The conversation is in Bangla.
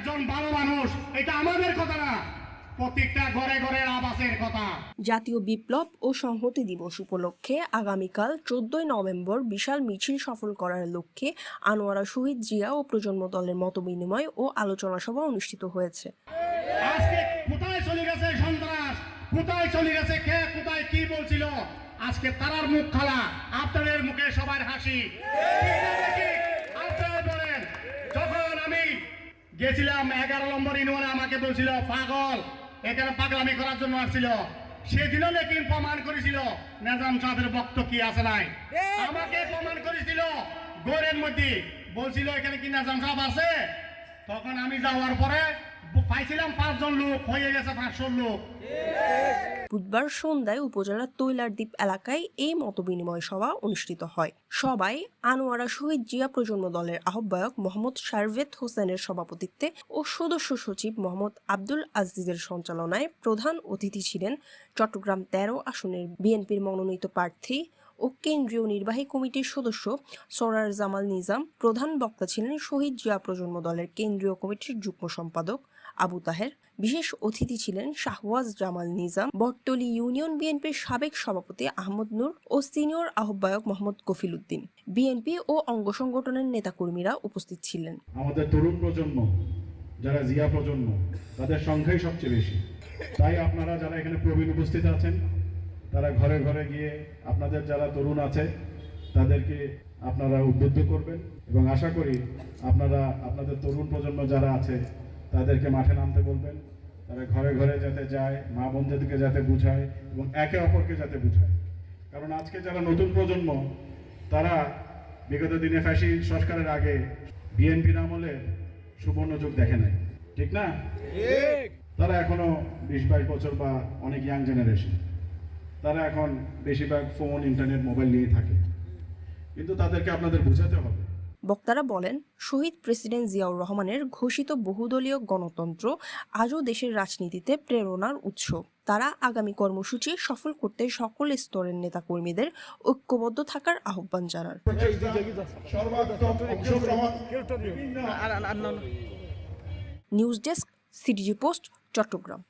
একজন ভালো মানুষ, এটা আমাদের কথা না, প্রত্যেকটা ঘরে ঘরে আবাসের কথা। জাতীয় বিপ্লব ও সংহতি দিবস উপলক্ষে আগামীকাল 14 নভেম্বর বিশাল মিছিল সফল করার লক্ষ্যে আনোয়ারা শহীদ জিয়া ও প্রজন্ম দলের মতবিনিময় ও আলোচনা সভা অনুষ্ঠিত হয়েছে। আজকে কোথায় চলে গেছে সন্ত্রাস, কোথায় চলে গেছে কে কোথায় কি বলছিল, আজকে তারার মুখ খালা, আপনাদের মুখে সবার হাসি। আপনারা বলেন, যখন আমি গেছিলাম 11 নম্বর ইউনিয়নে আমাকে বলছিল পাগল, এখানে পাগলামি করার জন্য আসছিল, সেদিনও নাকি প্রমাণ করেছিল নিজাম সাহেবের বক্তব্য কি আছে নাই, আমাকে প্রমাণ করেছিল গোরের মধ্যে, বলছিল এখানে কি নিজাম সাহেব আছে। তখন আমি যাওয়ার পরে পাইছিলাম 5 জন লোক, হয়ে গেছে 500 লোক। বুধবার সন্ধ্যায় উপজেলার তৈলারদ্বীপ এলাকায় এই মতবিনিময় সভা অনুষ্ঠিত হয়। সবাই আনোয়ারা শহীদ জিয়া প্রজন্ম দলের আহ্বায়ক মোহাম্মদ শারভেত হোসেনের সভাপতিত্বে ও সদস্য সচিব মোহাম্মদ আব্দুল আজিজের সঞ্চালনায় প্রধান অতিথি ছিলেন চট্টগ্রাম 13 আসনের বিএনপির মনোনীত প্রার্থী ও কেন্দ্রীয় নির্বাহী কমিটির সদস্য সরার জামাল নিজাম। প্রধান বক্তা ছিলেন শহীদ জিয়া প্রজন্ম দলের কেন্দ্রীয় কমিটির যুগ্ম সম্পাদক আবু তাহের। বিশেষ অতিথি ছিলেন শাহওয়াজ জামাল নিজাম, বটতলী ইউনিয়ন বিএনপির সাবেক সভাপতি আহমদ নূর ও সিনিয়র আহ্বায়ক মোহাম্মদ কফিল উদ্দিন। বিএনপি ও অঙ্গ সংগঠনের নেতাকর্মীরা উপস্থিত ছিলেন। আমাদের তরুণ প্রজন্ম যারা জিয়া প্রজন্ম, তাদের সংখ্যাই সবচেয়ে বেশি। তাই আপনারা যারা এখানে প্রবীণ উপস্থিত আছেন, তারা ঘরে ঘরে গিয়ে আপনাদের যারা তরুণ আছে তাদেরকে আপনারা উদ্বুদ্ধ করবেন, এবং আশা করি আপনারা আপনাদের তরুণ প্রজন্ম যারা আছে তাদেরকে মাঠে নামতে বলবেন। তারা ঘরে ঘরে যাতে যায়, মা বোনদেরকে যাতে বুঝায় এবং একে অপরকে যাতে বুঝায়। কারণ আজকে যারা নতুন প্রজন্ম, তারা বিগত দিনে ফ্যাসি সংস্কারের আগে বিএনপির আমলে সুবর্ণ যুগ দেখে নাই, ঠিক না? তারা এখনো 20-22 বছর বা অনেক ইয়াং জেনারেশন, তারা এখন বেশিরভাগ ফোন, ইন্টারনেট, মোবাইল নিয়ে থাকে, কিন্তু তাদেরকে আপনাদের বোঝাতে হবে। বক্তারা বলেন, শহীদ প্রেসিডেন্ট জিয়াউর রহমানের ঘোষিত বহুদলীয় গণতন্ত্র আজও দেশের রাজনীতিতে প্রেরণার উৎস। তারা আগামী কর্মসূচি সফল করতে সকল স্তরের নেতাকর্মীদের ঐক্যবদ্ধ থাকার আহ্বান জানান। News desk, CTG post, Chittagong.